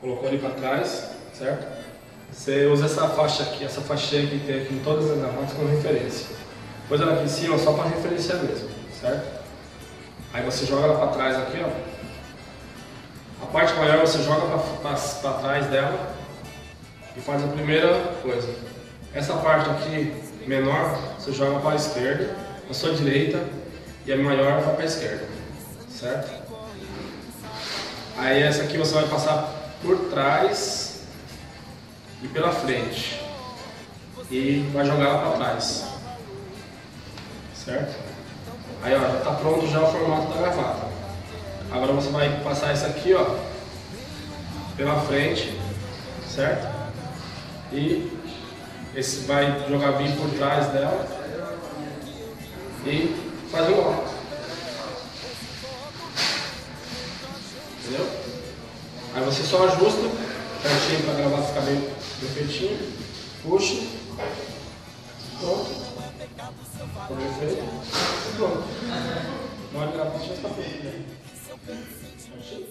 colocou ali para trás, certo? Você usa essa faixa aqui, essa faixinha que tem aqui em todas as gravatas como referência. Depois ela aqui em cima só para referenciar mesmo, certo? Aí você joga ela para trás aqui, ó. A parte maior você joga para trás dela e faz a primeira coisa. Essa parte aqui menor você joga para a esquerda, a sua direita, e a maior vai para a esquerda, certo? Aí essa aqui você vai passar por trás e pela frente e vai jogar ela para trás, certo? Aí ó, já está pronto já o formato da gravata. Agora você vai passar essa aqui, ó, pela frente, certo? E esse vai jogar bem por trás dela e fazer o ó. Entendeu? Aí você só ajusta certinho para a gravata ficar bem perfeitinho, puxa, pronto, perfeito, e pronto. Na hora de gravar já está pronto, né? Certinho?